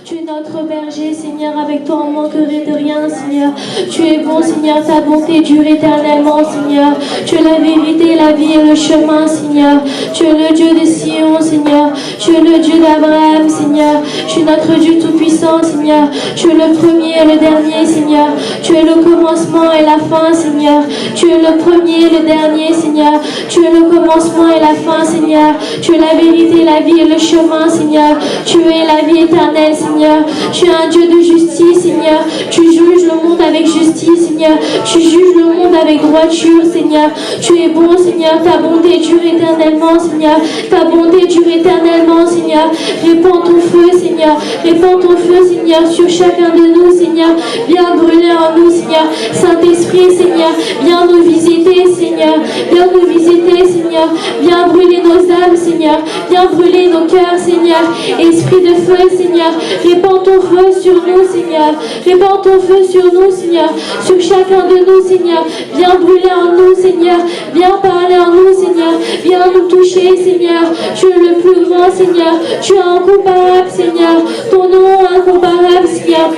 Tu es notre berger, Seigneur, avec toi on ne manquerait de rien, Seigneur. Tu es bon, Seigneur, ta bonté dure éternellement, Seigneur. Tu es la vérité, la vie et le chemin, Seigneur. Tu es le Dieu de Sion, Seigneur. Tu es le Dieu d'Abraham, Seigneur. Tu es notre Dieu tout-puissant, Seigneur. Tu es le premier et le dernier, Seigneur. Tu es le commencement et la fin, Seigneur. Tu es le premier et le dernier, Seigneur. Tu es le commencement et la fin, Seigneur. Tu es la vérité, la vie et le chemin, Seigneur. Tu es la vie éternelle, Seigneur. Tu es un Dieu de justice, Seigneur. Tu juges le monde avec justice, Seigneur. Tu juges le monde avec droiture, Seigneur. Tu es bon, Seigneur. Ta bonté dure éternellement, Seigneur. Ta bonté dure éternellement, Seigneur. Répands ton feu, Seigneur. Répands ton feu, Seigneur, sur chacun de nous, Seigneur. Viens brûler en nous, Seigneur. Saint-Esprit, Seigneur. Viens nous visiter, Seigneur. Viens nous visiter, Seigneur. Viens brûler nos âmes, Seigneur. Viens brûler nos cœurs, Seigneur. Esprit de feu, Seigneur. Répands ton feu sur nous, Seigneur. Répands ton feu sur nous, Seigneur. Sur chacun de nous, Seigneur. Viens brûler en nous, Seigneur. Viens parler en nous, Seigneur. Viens nous toucher, Seigneur. Tu es le plus grand, Seigneur. Tu es incomparable, Seigneur. Ton nom est incomparable, Seigneur.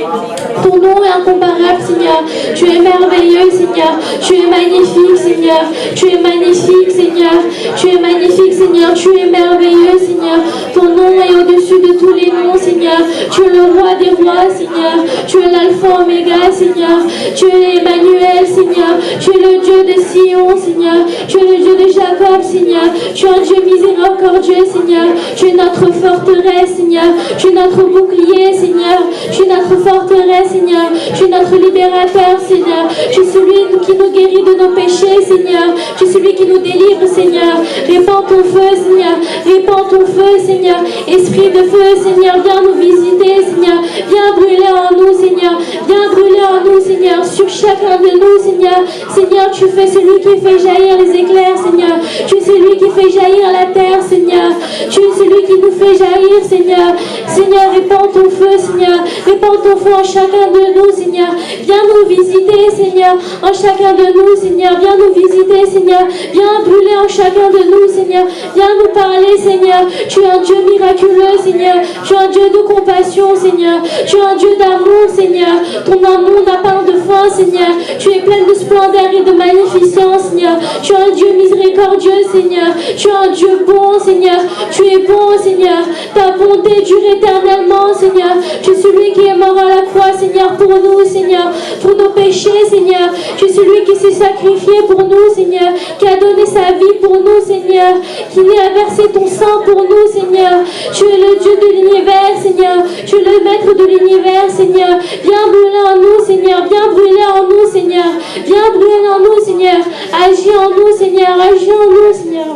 Ton nom est incomparable, Seigneur. Tu es merveilleux, Seigneur. Tu es magnifique, Seigneur. Tu es magnifique, Seigneur. Tu es magnifique, Seigneur. Tu es merveilleux, Seigneur. Ton nom est au-dessus de tous les noms, Seigneur. Tu es le roi des rois, Seigneur. Tu es l'alpha oméga, Seigneur. Tu es Emmanuel, Seigneur. Tu es le Dieu de Sion, Seigneur. Tu es le Dieu de Jacob, Seigneur. Tu es un Dieu miséricordieux, Seigneur. Tu es notre forteresse, Seigneur. Tu es notre bouclier, Seigneur. Tu es notre forteresse, Seigneur. Tu es notre libérateur, Seigneur. Tu es celui qui nous guérit de nos péchés, Seigneur. Tu es celui qui nous délivre, Seigneur. Répands ton feu, Seigneur. Répands ton feu, Seigneur. Esprit de feu, Seigneur, viens nous visiter, Seigneur. Viens brûler en nous, Seigneur. Viens brûler en nous, Seigneur. Sur chacun de nous, Seigneur. Seigneur, tu fais celui qui fait jaillir les éclairs, Seigneur. Tu es celui qui fait jaillir la terre, Seigneur. Tu es celui qui nous fait jaillir, Seigneur. Seigneur, répands ton feu, Seigneur. Répands ton feu en chacun de nous, Seigneur. Viens nous visiter, Seigneur. En chacun de nous, Seigneur. Viens nous visiter, Seigneur. Viens brûler en chacun de nous, Seigneur. Viens nous parler, Seigneur. Tu es un Dieu miraculeux, Seigneur. Tu es un Dieu de compassion, Seigneur. Tu es un Dieu d'amour, Seigneur. Ton amour n'a pas de fin, Seigneur. Tu es plein de splendeur et de magnificence, Seigneur. Tu es un Dieu miséricordieux, Seigneur. Tu es un Dieu bon, Seigneur. Tu es bon, Seigneur. Ta bonté dure éternellement, Seigneur. Tu es celui qui est mort à la croix, Seigneur, pour nous, Seigneur. Pour nos péchés, Seigneur. Tu es celui qui s'est sacrifié pour nous, Seigneur. Qui a donné sa vie pour nous, Seigneur. Qui a versé ton sang pour nous, Seigneur. Tu es le Dieu de l'univers, Seigneur. Tu es le maître de l'univers, Seigneur. Viens brûler en nous, Seigneur. Viens brûler en nous, Seigneur. Viens brûler en nous, Seigneur. Agis en nous, Seigneur. Agis en nous, Seigneur.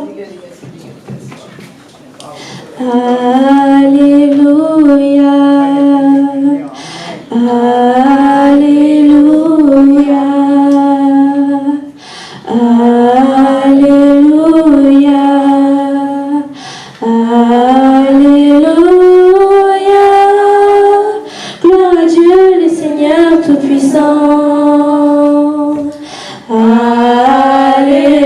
Alléluia. Alléluia. Alléluia. Alléluia. Gloire à Dieu, le Seigneur Tout-Puissant. Alléluia.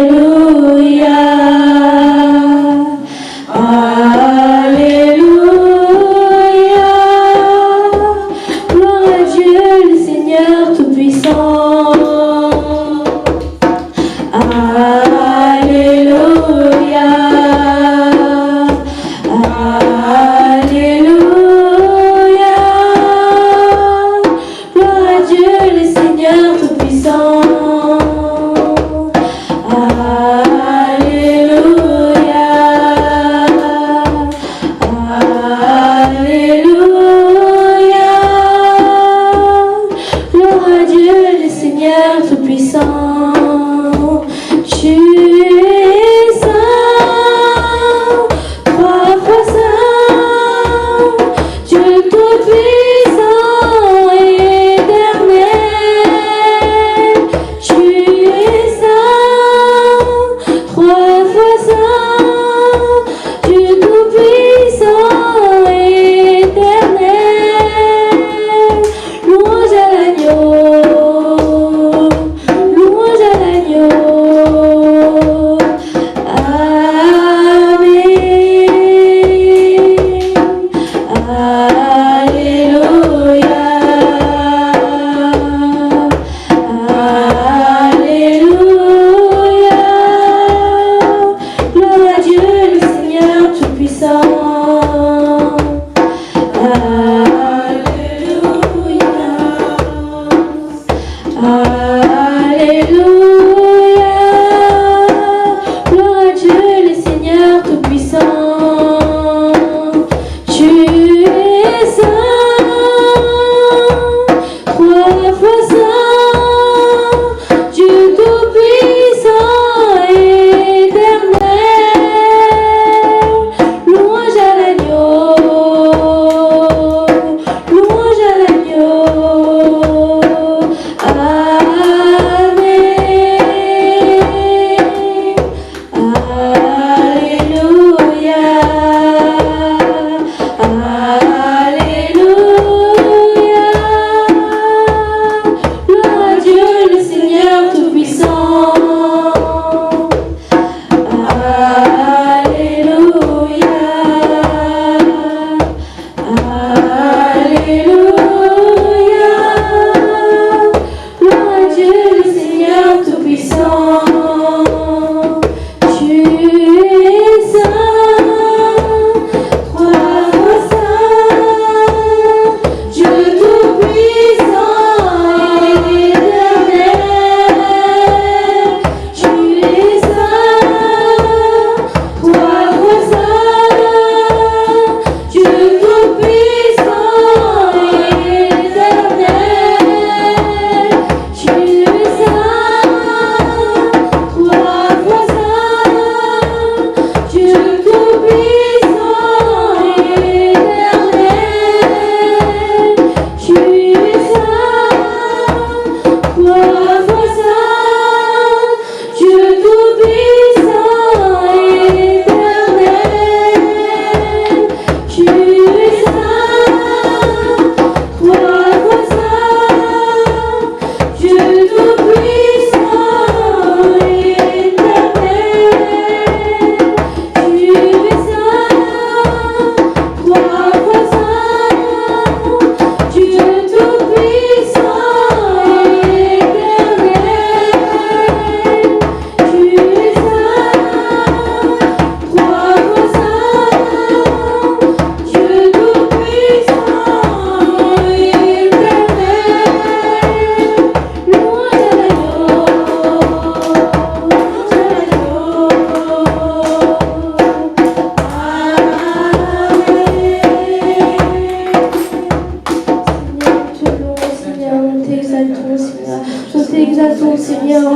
t'exaltons, Seigneur,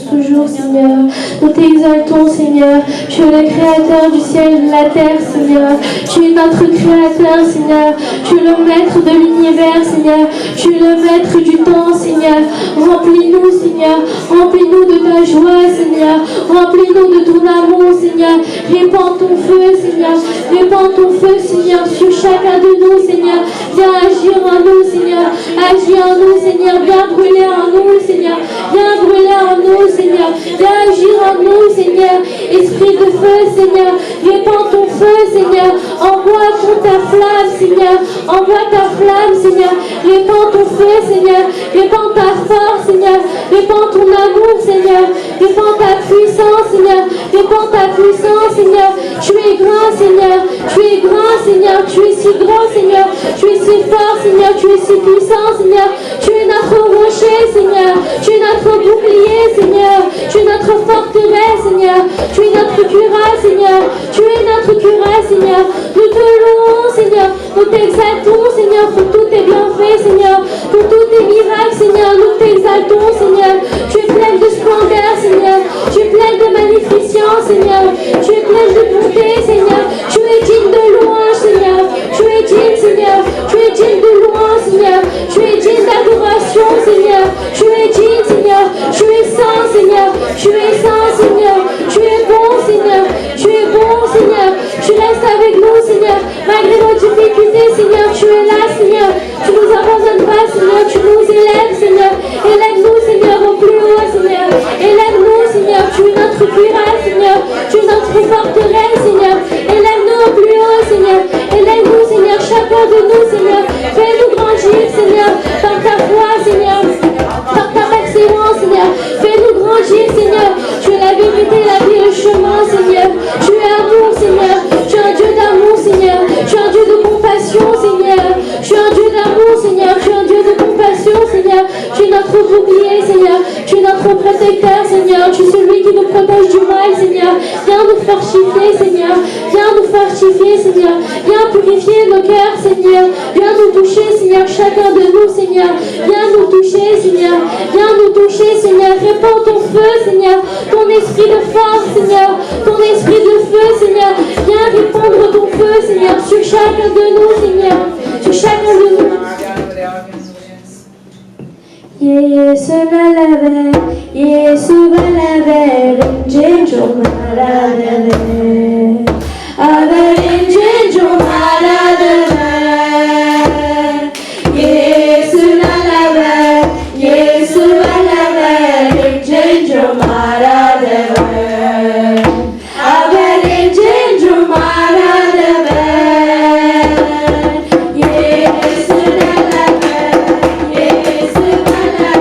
toujours, Seigneur. Nous t'exaltons, Seigneur. Tu es le créateur du ciel et de la terre, Seigneur. Tu es notre créateur, Seigneur. Tu es le maître de l'univers, Seigneur. Tu es le maître du temps, Seigneur. Remplis-nous, Seigneur. Remplis-nous de ta joie, Seigneur. Remplis-nous de ton amour, Seigneur. Répands ton feu, Seigneur. Répands ton feu, Seigneur, sur chacun de nous, Seigneur. Viens agir en nous, Seigneur. Agis en nous, Seigneur. Viens brûler en nous, Seigneur. Viens brûler en nous, Seigneur. Viens agir en nous, Seigneur. Esprit de feu, Seigneur. Répands ton feu, Seigneur. Envoie ta flamme, Seigneur. Envoie ta flamme, Seigneur. Répands ton feu, Seigneur. Répands ta force, Seigneur. Répands ton amour, Seigneur. Répands ta puissance, Seigneur. Répands ta puissance, Seigneur. Tu es grand, Seigneur. Tu es grand, Seigneur. Tu es si grand, Seigneur. Tu es si fort, Seigneur. Tu es si puissant, Seigneur. Tu es notre rocher, Seigneur. Tu es notre bouclier, Seigneur. Tu es notre forteresse, Seigneur. Tu es notre cuirasse, Seigneur. Tu es notre cuirasse, Seigneur. Nous te louons, Seigneur. Nous t'exaltons, Seigneur, pour tous tes bienfaits, Seigneur. Pour tous tes miracles, Seigneur. Nous t'exaltons, Seigneur. Tu es pleine de splendeur, Seigneur. Tu es pleine de magnificence, Seigneur. Tu es pleine de bonté, Seigneur. Tu es digne de louange, Seigneur. Tu es digne, Seigneur. Tu es digne de louange, Seigneur. Tu es digne d'adoration, Seigneur. Tu es digne, Seigneur. Tu es saint, Seigneur. Tu es saint, Seigneur. Tu es bon, Seigneur. Tu es bon, Seigneur. Tu restes avec nous, Seigneur. Malgré nos difficultés, Seigneur, tu es là, Seigneur. Tu nous abandonnes pas, Seigneur. Tu nous élèves, Seigneur. Élève-nous, Seigneur, au plus haut, Seigneur. Élève-nous, Seigneur. Tu es notre cuirasse, Seigneur. Tu es notre forteresse, Seigneur. Élève-nous au plus haut, Seigneur. Élève-nous, Seigneur. Chacun de nous, Seigneur. Fais-nous grandir, Seigneur. Par ta foi, Seigneur. Par ta excellence, Seigneur. Fais-nous grandir, Seigneur. Tu es la vérité, la vie et le chemin, Seigneur. Tu es amour, Seigneur. Tu es un Dieu d'amour, Seigneur. Tu es un Dieu de compassion, Seigneur. Tu es un Dieu d'amour, Seigneur. Tu es un Dieu de compassion, Seigneur. Tu es notre bouclier, Seigneur. Tu es notre protecteur, Seigneur. Tu es celui qui nous protège du mal, Seigneur. Viens nous fortifier, Seigneur. Viens nous fortifier, Seigneur. Viens purifier nos cœurs, Seigneur. Viens nous toucher, Seigneur. Chacun de nous, Seigneur. Viens nous toucher, Seigneur. Viens nous toucher, Seigneur. Répands ton feu, Seigneur. Ton esprit de force, Seigneur. Ton esprit de feu, Seigneur. Viens répandre ton feu, Seigneur, sur chacun de nous, Seigneur. Sur chacun de nous. Yesu nalave, Yesu balave, rinjenjo maradave, ave rinjenjo maradave. Yesu nalave, Yesu balave, rinjenjo maradave, ave rinjenjo maradave. Yesu nalave, Yesu balave.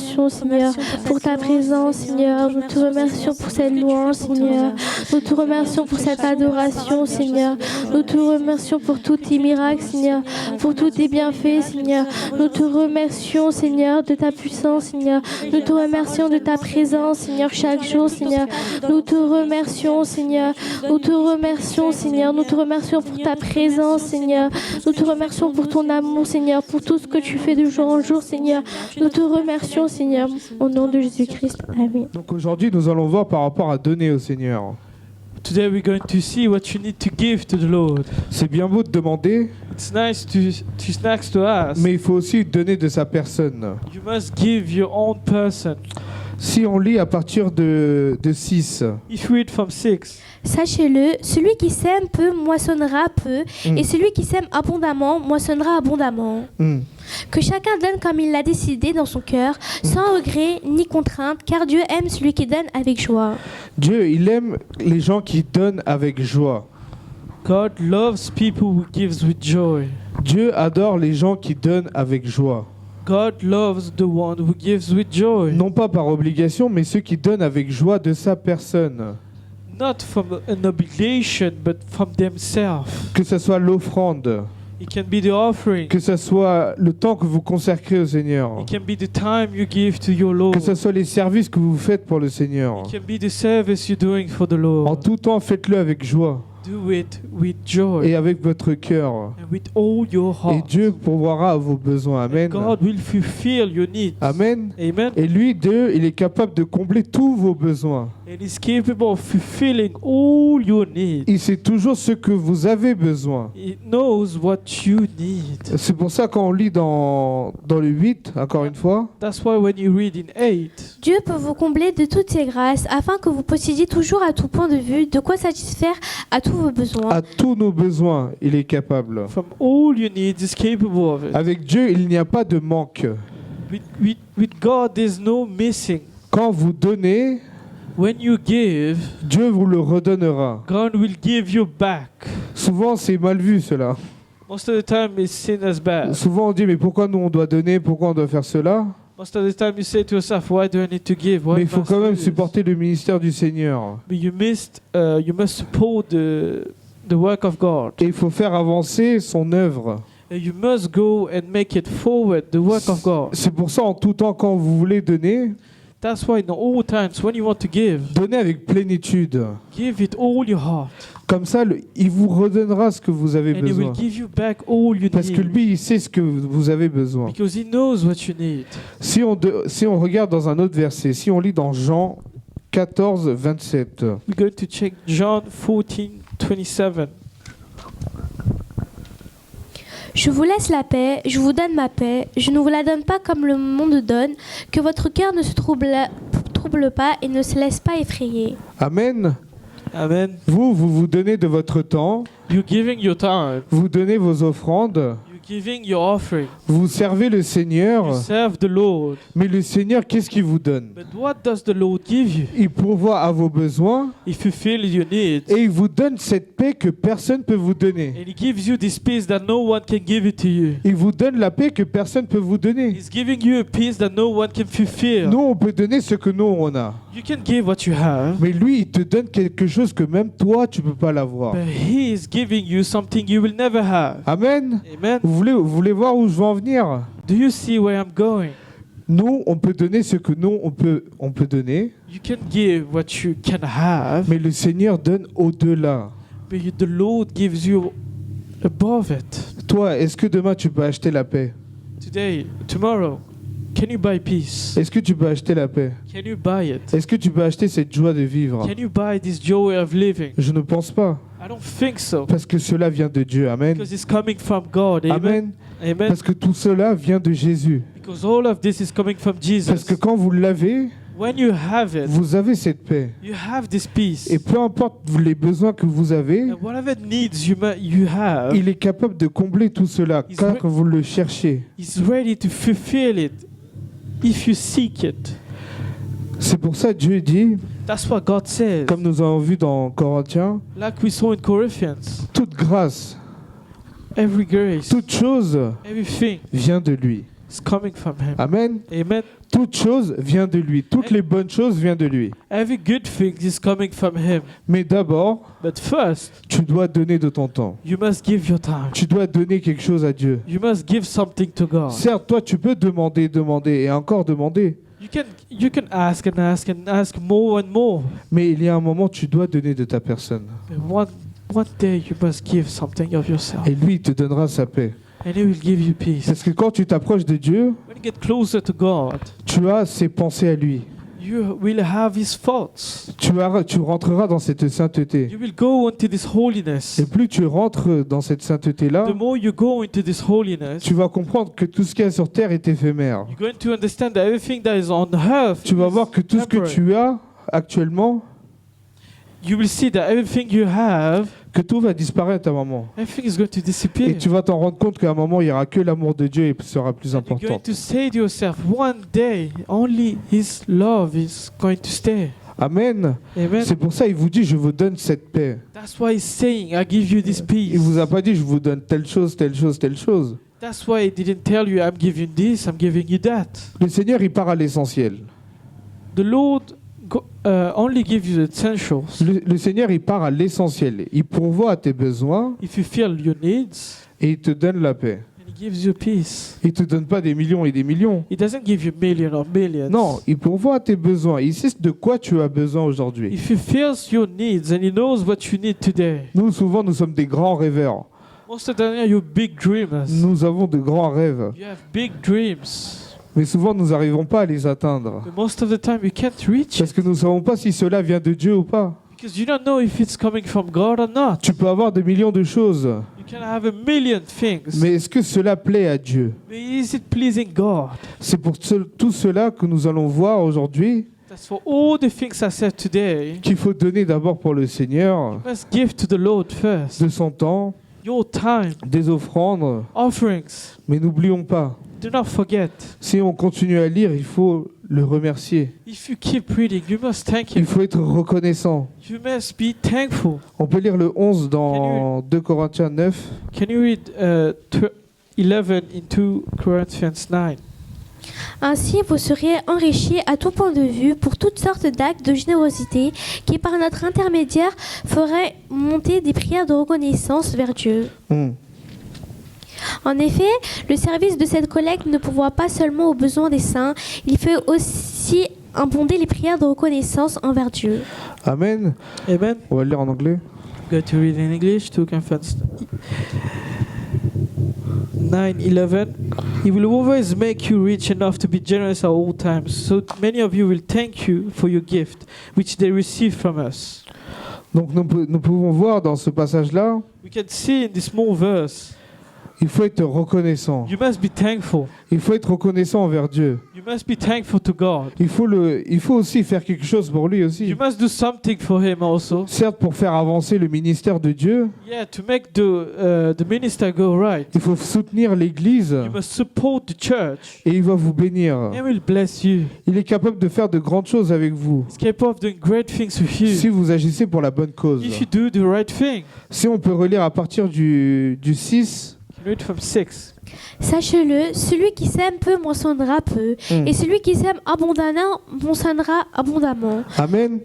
remercions, Seigneur, pour ta présence, Seigneur. Nous te remercions pour cette louange, Seigneur. Nous te remercions pour cette adoration, Seigneur. Nous te remercions pour tous tes miracles, Seigneur, pour tous tes bienfaits, Seigneur. Nous te remercions, Seigneur, de ta puissance, Seigneur. Nous te remercions de ta présence, Seigneur, chaque jour, Seigneur. Nous te remercions, Seigneur. Nous te remercions, Seigneur. Nous te remercions pour ta présence, Seigneur. Nous te remercions pour ton amour, Seigneur, pour tout ce que tu fais de jour en jour, Seigneur. Nous te remercions, Seigneur, au nom de Jésus-Christ. Amen. Donc aujourd'hui, nous allons voir par rapport à donner au Seigneur. Today we're going to see what you need to give to the Lord. C'est bien beau de demander, It's nice to ask. mais il faut aussi donner de sa personne. You must give your own person. Si on lit à partir de 6, If you read from 6, Sachez-le, celui qui sème peu moissonnera peu, Mm. et celui qui sème abondamment moissonnera abondamment. Que chacun donne comme il l'a décidé dans son cœur, sans regret ni contrainte, car Dieu aime celui qui donne avec joie. Dieu, il aime les gens qui donnent avec joie. God loves people who gives with joy. Dieu adore les gens qui donnent avec joie. God loves the one who gives with joy. Non pas par obligation, mais ceux qui donnent avec joie de sa personne. Not from an obligation, but from themselves. Que ce soit l'offrande, It can be the offering. que ce soit le temps que vous consacrez au Seigneur, It can be the time you give to your Lord. que ce soit les services que vous faites pour le Seigneur. It can be the service you're doing for the En Lord. tout temps, faites-le avec joie Do it with joy et avec votre cœur. and with all your Et heart. Dieu pourvoira à vos besoins. Amen. God will fulfill your needs. Amen. Amen. Et lui, Dieu, il est capable de combler tous vos besoins. And He's capable of fulfilling all your needs. Il sait toujours ce que vous avez besoin. He knows what you need. C'est pour ça quand on lit dans le 8, encore une fois, That's why when you read in 8, Dieu peut vous combler de toutes ses grâces, afin que vous possédiez toujours à tout point de vue de quoi satisfaire à tous vos besoins. à tous nos besoins, il est capable. from all your needs, is capable of it. Avec Dieu, il n'y a pas de manque. With God, there's no missing. Quand vous donnez, When you give, Dieu vous le redonnera. God will give you back. Souvent, c'est mal vu cela. Most of the time, it's seen as bad. Souvent, on dit, mais pourquoi nous on doit donner, pourquoi on doit faire cela? Most of the time, you say to yourself, "Why do I need to give? Why Mais il faut must quand I même do this?" supporter le ministère du Seigneur. But you must support the work of God. Et il faut faire avancer son œuvre. And you must go and make it forward, the work of God. C'est pour ça, en tout temps, quand vous voulez donner, That's why in all times, when you want to give, donnez avec plénitude. give it all your heart. Comme ça, il vous redonnera ce que vous avez And He will besoin. give you back all you Parce que need. lui, il sait ce que vous avez besoin. Because He knows what you need. Si on regarde dans un autre verset, si on lit dans Jean 14, 27, We're going to check John 14:27. Je vous laisse la paix, je vous donne ma paix, je ne vous la donne pas comme le monde donne, que votre cœur ne se trouble pas et ne se laisse pas effrayer. Amen. Amen. Vous donnez de votre temps, You're giving your time. vous donnez vos offrandes, You're giving your offering. vous servez le You Seigneur, serve the Lord. mais le Seigneur, qu'est-ce qu'il vous donne? But what does the Lord give you? Il pourvoit à vos besoins He fulfills your needs. et il vous donne cette paix que personne ne peut vous donner. And He gives you this peace that no one can give it to you. Il vous donne la paix que personne ne peut vous donner. He's giving you a peace that no one can fulfill. Nous, on peut donner ce que nous, on a. You can give what you have, Mais lui, il te donne quelque chose que même toi, tu ne peux pas l'avoir. but He is giving you something you will never have. Amen. Amen. Vous voulez voir où je veux en venir? Do you see where I'm going? Nous, on peut donner ce que nous, on peut donner, You can give what you can have, mais le Seigneur donne au-delà. but the Lord gives you above it. Toi, est-ce que demain, tu peux acheter la paix? Today, tomorrow, can you buy peace? Est-ce que tu peux acheter la paix? Can you buy it? Est-ce que tu peux acheter cette joie de vivre? Can you buy this joy of living? Je ne pense pas, I don't think so. parce que cela vient de Dieu. Amen. Because it's coming from God. Amen. Amen. Amen. Parce que tout cela vient de Jésus. Because all of this is coming from Parce Jesus. que quand vous l'avez, When you have it, vous avez cette paix. you have this peace. Et peu importe les besoins que vous avez, And whatever needs you have, il est capable de combler tout cela He's quand vous le cherchez. He's ready to fulfill it if you seek it. C'est pour ça que Dieu dit, That's what God says. comme nous avons vu dans Corinthiens, Like we saw in Corinthians, toute grâce, every grace, toute chose everything vient de lui. is coming from Him. Amen. Amen. Toute chose vient de lui. Toutes les bonnes choses viennent de lui. Every good thing is coming from Him. Mais d'abord, But first, tu dois donner de ton temps. you must give your time. Tu dois donner quelque chose à Dieu. You must give something to God. Certes, toi, tu peux demander, demander et encore demander. You can ask and ask and ask more and more. Mais il y a un moment, tu dois donner de ta personne. But one day you must give something of yourself. Et lui, il te donnera sa paix. And He will give you peace. Parce que quand tu t'approches de Dieu, When you get closer to God, tu as ses pensées à lui. you will have His thoughts. Tu rentreras dans cette sainteté. You will go into this holiness. Et plus tu rentres dans cette sainteté-là, The more you go into this holiness, tu vas comprendre que tout ce qu'il y a sur terre est éphémère. you're going to understand that everything that is on earth Tu vas is voir que tout ce que temporary. tu as actuellement, You will see that everything you have, que tout va disparaître à un moment. everything is going to disappear. Et tu vas t'en rendre compte qu'à un moment, il n'y aura que l'amour de Dieu et sera plus You're going important. to say to yourself, one day only His love is going to stay. Amen. Amen. C'est pour ça qu'il vous dit, je vous donne cette paix. That's why He's saying, I give you this peace. Il vous a pas dit, je vous donne telle chose, telle chose, telle chose. That's why He didn't tell you, I'm giving this, I'm giving you that. Le Seigneur, il part à l'essentiel. The Lord only gives you the essentials. Le Seigneur, il part à l'essentiel. Il pourvoit à tes besoins If you feel your needs, et il te donne la paix. and He gives you peace. Il te donne pas des millions et des millions. He doesn't give you millions or millions. Non, il pourvoit à tes besoins. Il sait de quoi tu as besoin aujourd'hui. If He feels your needs and He knows what you need today, Nous, souvent, nous sommes des grands rêveurs. most of the time you're big dreamers. Nous avons de grands rêves. You have big dreams. Mais souvent, nous n'arrivons pas à les atteindre. But most of the time you can't reach it Parce que nous ne savons pas si cela vient de Dieu ou pas. because you don't know if it's coming from God or not. Tu peux avoir des millions de choses. You can have a million things. Mais est-ce que cela plaît à Dieu? But is it pleasing God? C'est pour tout cela que nous allons voir aujourd'hui That's for all the things I said today. qu'il faut donner d'abord pour le Seigneur You must give to the Lord first de son temps, your time, des offrandes. offerings. Mais n'oublions pas, Do not forget. si on continue à lire, il faut le remercier. If you keep reading, you must thank Il Him. faut être reconnaissant. You must be thankful. On peut lire le 11 dans 2 Corinthiens 9. Can you read 11 in 2 Corinthians 9? Ainsi, vous serez enrichis à tout point de vue pour toutes sortes d'actes de générosité qui, par notre intermédiaire, feraient monter des prières de reconnaissance vers Dieu. En effet, le service de cette collecte ne pourvoit pas seulement aux besoins des saints, il fait aussi abonder les prières de reconnaissance envers Dieu. Amen. Amen. On va le lire en anglais. Go to read in English, 2 Corinthians 9:11. He will always make you rich enough to be generous at all times, so many of you will thank you for your gift, which they receive from us. Donc nous pouvons voir dans ce passage-là, We can see in this small verse, il faut être reconnaissant. you must be thankful. Il faut être reconnaissant envers Dieu. You must be thankful to God. Il faut aussi faire quelque chose pour lui aussi. You must do something for Him also. Certes, pour faire avancer le ministère de Dieu, Yeah, to make the minister go right. il faut soutenir l'Église You must support the church. et il va vous bénir. And will bless you. Il est capable de faire de grandes choses avec vous He's capable of doing great things with you. si vous agissez pour la bonne cause. If you do the right thing. Si on peut relire à partir du 6, Read from 6. Sachez-le, celui qui sème peu moissonnera peu, et celui qui sème abondamment moissonnera abondamment. Amen.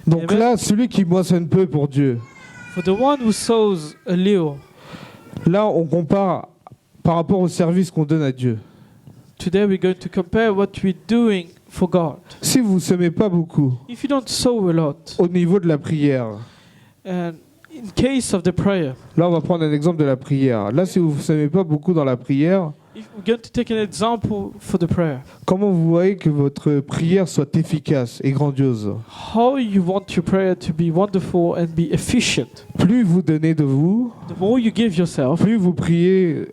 Donc Amen. là, celui qui moissonne peu pour Dieu, For the one who sows a little, là on compare par rapport au service qu'on donne à Dieu. today we're going to compare what we're doing for God. Si vous ne semez pas beaucoup If you don't sow a lot, au niveau de la prière, and in case of the prayer, là on va prendre un exemple de la prière. Là, si vous ne semez pas beaucoup dans la prière, if we're going to take an example for the prayer, comment vous voyez que votre prière soit efficace et grandiose? how you want your prayer to be wonderful and be efficient. Plus vous donnez de vous, The more you give yourself, plus vous priez,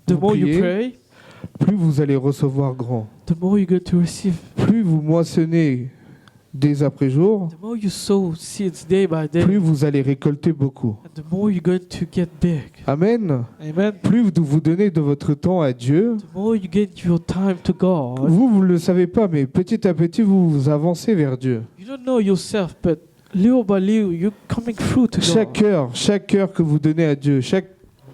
the more you priez, pray, plus vous allez recevoir grand. the more you're going to receive. Plus vous moissonnez dès après jour, The more you sow seeds day by day, plus vous allez récolter beaucoup. and the more you're going to get big. Amen. Amen. Plus vous donnez de votre temps à Dieu, The more you give your time to God, vous ne le savez pas, mais petit à petit, vous avancez vers Dieu. you don't know yourself, but little by little, you're coming through to God. Chaque heure que vous donnez à Dieu, chaque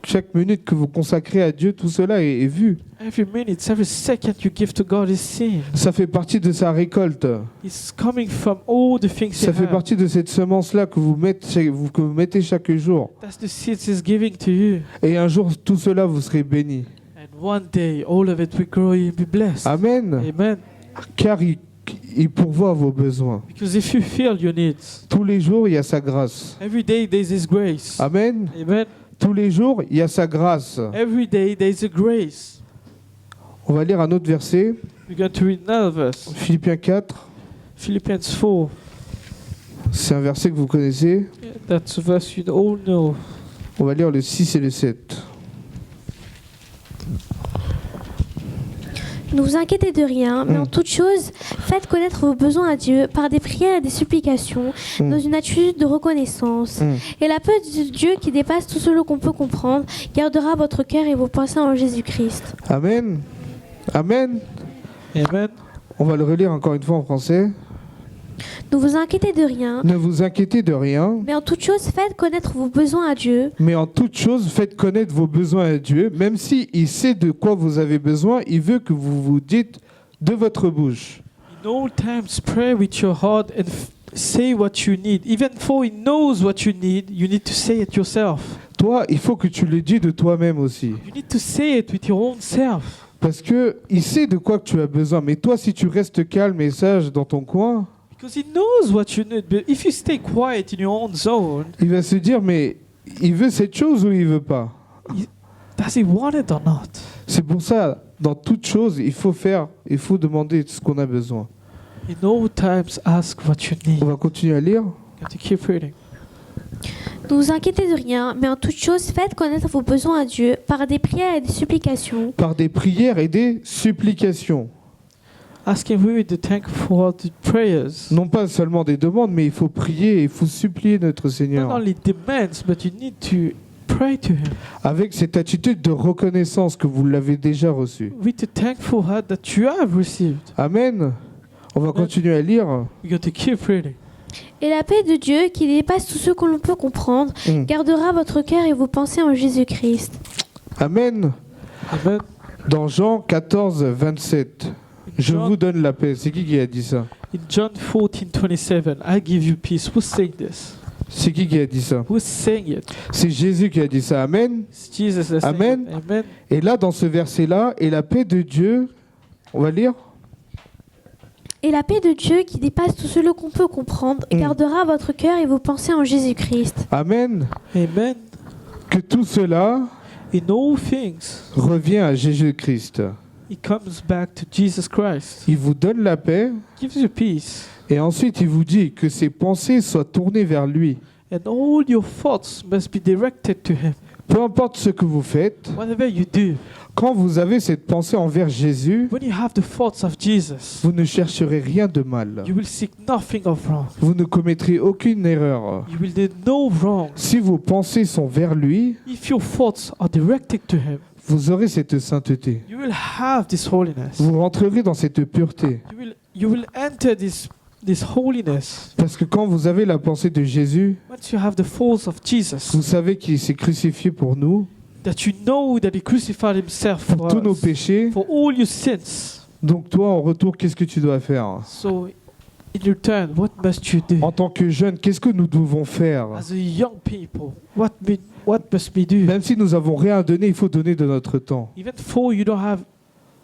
chaque minute que vous consacrez à Dieu, tout cela est vu. Every minute, every second you give to God is seen. Ça fait partie de sa récolte. It's coming from all the things Ça you fait have. partie de cette semence-là que vous mettez chaque jour. That's the seeds He's giving to you. Et un jour, tout cela, vous serez bénis. And one day, all of it will grow, you'll be blessed. Amen. Amen. Car il pourvoit vos besoins. Because if you feel your needs, Tous les jours, il y a sa grâce. every day there's His grace. Amen. Amen. Tous les jours, il y a sa grâce. Every day there's a grace. On va lire un autre verset. We're going to read another verse. Philippiens 4. Philippians 4. C'est un verset que vous connaissez. That's a verse you all know. On va lire le 6 et le 7. Ne vous inquiétez de rien, mais en toute chose, faites connaître vos besoins à Dieu par des prières et des supplications, dans une attitude de reconnaissance. Et la paix de Dieu qui dépasse tout ce qu'on peut comprendre, gardera votre cœur et vos pensées en Jésus-Christ. Amen. Amen. Amen. On va le relire encore une fois en français. Ne vous inquiétez de rien, Ne vous inquiétez de rien, mais en toute chose, faites connaître vos besoins à Dieu. mais en toute chose, faites connaître vos besoins à Dieu. Même s'il sait de quoi vous avez besoin, il veut que vous vous dites de votre bouche. In all times, pray with your heart and say what you need. Even though He knows what you need to say it yourself. Toi, il faut que tu le dis de toi-même aussi. You need to say it with your own self. Parce que il sait de quoi que tu as besoin. Mais toi, si tu restes calme et sage dans ton coin, Because He knows what you need. But if you stay quiet in your own zone, il va se dire, mais il veut cette chose ou il veut pas? does He want it or not? C'est pour ça, dans toute chose, il faut demander ce qu'on a besoin. In all times, ask what you need. On va continuer à lire. You have to keep reading. Ne vous inquiétez de rien, mais en toute chose, faites connaître vos besoins à Dieu par des prières et des supplications. Par des prières et des supplications. Ask Him with the thankful the prayers. Non pas seulement des demandes, mais il faut prier et il faut supplier notre Not Seigneur. only demands, but you need to pray to Him Avec cette attitude de reconnaissance que vous l'avez déjà reçue. with a thankful heart that you have received. Amen. On va continuer à lire. You got to keep reading. Et la paix de Dieu, qui dépasse tout ce que l'on peut comprendre, gardera votre cœur et vos pensées en Jésus-Christ. Amen. Amen. Dans Jean 14, 27, je John- vous donne la paix. C'est qui a dit ça? In John 14:27, I give you peace. Who's saying this? C'est qui a dit ça? Who's saying it? C'est Jésus qui a dit ça. Amen. It's Jesus that's saying Amen. it. Amen. Et là, dans ce verset-là, et la paix de Dieu, on va lire. Et la paix de Dieu, qui dépasse tout ce qu'on peut comprendre, gardera votre cœur et vos pensées en Jésus-Christ. Amen. Amen. Que tout cela In all things, revient à Jésus-Christ. it comes back to Jesus Christ. Il vous donne la paix Gives you peace. et ensuite il vous dit que ses pensées soient tournées vers lui. And all your thoughts must be directed to Him. Peu importe ce que vous faites, Whatever you do, quand vous avez cette pensée envers Jésus, when you have the thoughts of Jesus, vous ne chercherez rien de mal. you will seek nothing of wrong. Vous ne commettrez aucune erreur. You will do no wrong. Si vos pensées sont vers lui, If your thoughts are directed to Him, vous aurez cette sainteté. you will have this holiness. Vous rentrerez dans cette pureté. You will enter this holiness. Parce que quand vous avez la pensée de Jésus, Once you have the thoughts of Jesus, vous savez qu'il s'est crucifié pour nous, that you know that He crucified Himself pour tous nos for us, péchés. for all your sins. Donc toi, en retour, qu'est-ce que tu dois faire? So, in return, what must you do? En tant que jeune, qu'est-ce que nous devons faire? As a young people, what must we do? Même si nous n'avons rien à donner, il faut donner de notre temps. Even though you don't have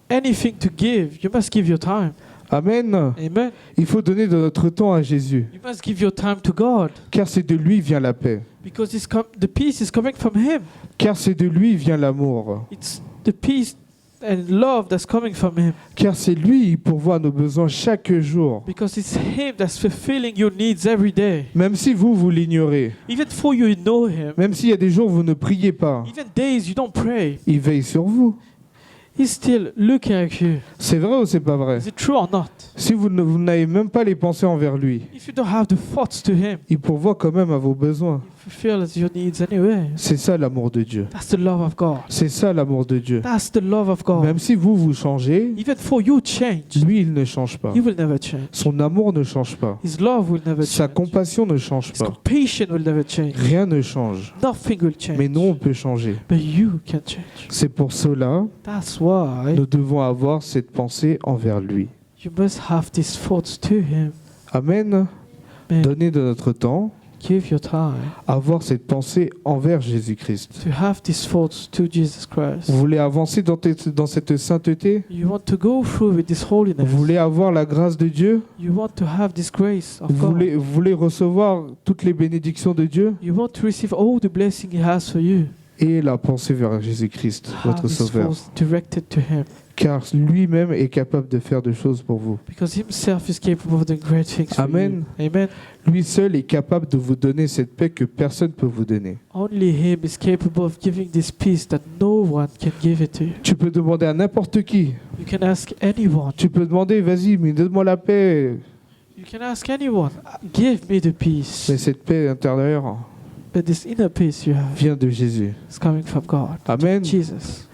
anything to give, you must give your time. Amen. Amen. Il faut donner de notre temps à Jésus, You must give your time to God, car c'est de lui vient la paix, because the peace is coming from Him. car c'est de lui vient l'amour, It's the peace and love that's coming from Him, car c'est lui qui pourvoit nos besoins chaque jour. because it's Him that's fulfilling your needs every day. Même si vous l'ignorez, Even though you know Him, même s'il y a des jours où vous ne priez pas, even days you don't pray, il veille sur vous. He's still looking at you. C'est vrai ou c'est pas vrai? Is it true or not? Si vous n'avez même pas les pensées envers lui, If you don't have the thoughts to Him, il pourvoit quand même à vos besoins. He fulfill your needs anyway. C'est ça l'amour de Dieu. That's the love of God. C'est ça l'amour de Dieu. That's the love of God. Même si vous changez, Even for you change, lui, il ne change pas. He will never change. Son amour ne change pas. His love will never Sa change. compassion ne change His pas. compassion will never change. Rien ne change. Nothing will change. Mais nous, on peut changer. But you can change. C'est pour cela, That's why nous devons avoir cette pensée envers lui. you must have these thoughts to Him. Amen. Amen. Donner de notre temps, Give your time avoir cette pensée envers Jésus-Christ. to have these thoughts to Jesus Christ. Vous voulez avancer dans cette sainteté? You want to go through with this holiness. Vous voulez avoir la grâce de Dieu? You want to have this grace of Vous God. voulez recevoir toutes les bénédictions de Dieu? You want to receive all the blessing He has for you. Et la pensée vers Jésus-Christ, Have votre these Sauveur. thoughts directed to Him. Car lui-même est capable de faire des choses pour vous. Because Himself is capable of doing great things for Amen. you. Amen. Lui seul est capable de vous donner cette paix que personne ne peut vous donner. Only Him is capable of giving this peace that no one can give it to you. Tu peux demander à n'importe qui. You can ask anyone. Tu peux demander, vas-y, mais donne-moi la paix. You can ask anyone. Give me the Mais peace. cette paix intérieure But this inner peace you have vient de Jésus. is coming from God. Amen. Jesus.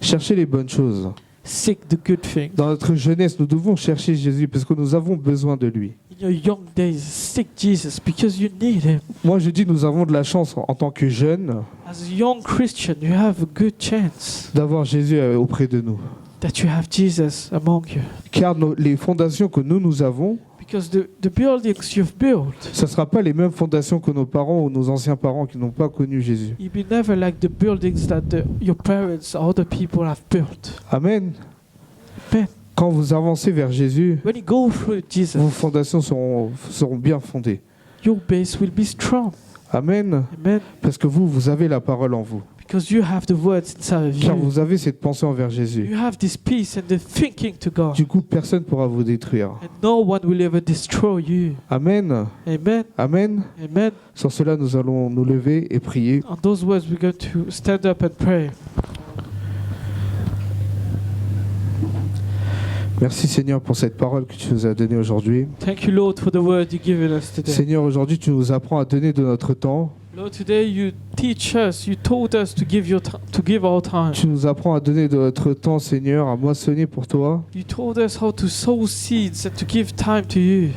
Cherchez les bonnes choses. Seek the good thing. Dans notre jeunesse, nous devons chercher Jésus parce que nous avons besoin de lui. In your young days, seek Jesus because you need Him. Moi, je dis, nous avons de la chance en tant que jeunes As a young Christian, you have a good chance d'avoir Jésus auprès de nous. that you have Jesus among you. Car les fondations que nous avons, Because the buildings you've built, ce ne sera pas les mêmes fondations que nos parents ou nos anciens parents qui n'ont pas connu Jésus. you'll be never like the buildings that your parents or other people have built. Amen. Amen. Quand vous avancez vers Jésus, When you go through Jesus, vos fondations seront bien fondées. your base will be strong. Amen. Amen. Parce que vous avez la parole en vous. Because you have the words inside of Car you. vous avez cette pensée envers Jésus. You have this peace and the thinking to God. Du coup, personne ne pourra vous détruire. And no one will ever destroy you. Amen. Amen. Amen. Amen. Sur cela, nous allons nous lever et prier. On those words, we're going to stand up and pray. Merci Seigneur pour cette parole que tu nous as donnée aujourd'hui. Thank you, Lord, for the word you've given us today. Seigneur, aujourd'hui, tu nous apprends à donner de notre temps. Lord, today you teach us, you taught us to give our time. Tu nous apprends à donner de notre temps, Seigneur, à moissonner pour toi. You told us how to sow seeds and to give time to you.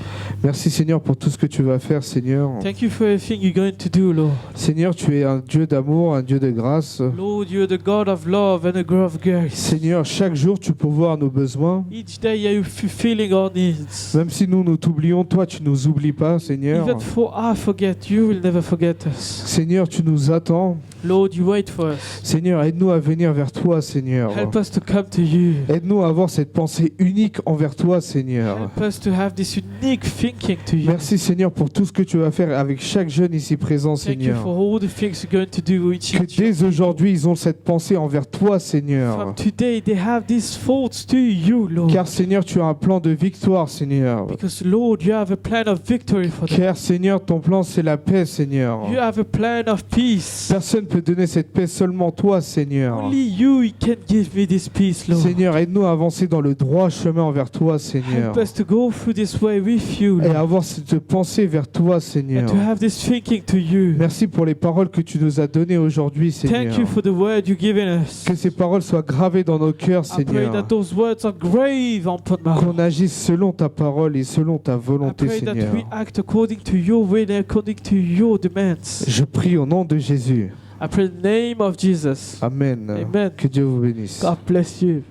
Merci Seigneur pour tout ce que tu vas faire, Seigneur. Thank you for everything you're going to do, Lord. Seigneur, tu es un Dieu d'amour, un Dieu de grâce. Lord, you're the God of love and a God of grace. Seigneur, chaque jour, tu pourvois à nos besoins. Each day you're fulfilling our needs. Même si nous t'oublions, toi, tu nous oublies pas, Seigneur. Even for I forget, you will never forget us. Seigneur, tu nous attends. Lord, you wait for us. Seigneur, aide-nous à venir vers toi, Seigneur. Help us to come to you. Aide-nous à avoir cette pensée unique envers toi, Seigneur. Help us to have this unique thinking to you. Merci, Seigneur, pour tout ce que tu vas faire avec chaque jeune ici présent, Thank you Seigneur. for all the things you're going to do with Que each dès aujourd'hui, ils ont cette pensée envers toi, Seigneur. From today, they have these thoughts to you, Lord. Car, Seigneur, tu as un plan de victoire, Seigneur. Because, Lord, you have a plan of victory for them. Car, Seigneur, ton plan, c'est la paix, Seigneur. You have a plan of peace. Personne ne peut donner cette paix, seulement toi, Seigneur. Only you can give me this peace, Lord. Seigneur, aide-nous à avancer dans le droit chemin envers toi, Seigneur. Help us to go through this way with you, Et Lord. avoir cette pensée vers toi, And Seigneur. to have this thinking to you. Merci pour les paroles que tu nous as données aujourd'hui, Seigneur. Thank you for the word you've given us. Que ces paroles soient gravées dans nos cœurs, I pray Seigneur. that those words are grave upon my heart. Qu'on agisse selon ta parole et selon ta I volonté, pray that Seigneur. we act according to your will and according to your demands. Je prie au nom de Jésus. I pray in the name of Jesus. Amen. Amen. Que Dieu vous bénisse. God bless you.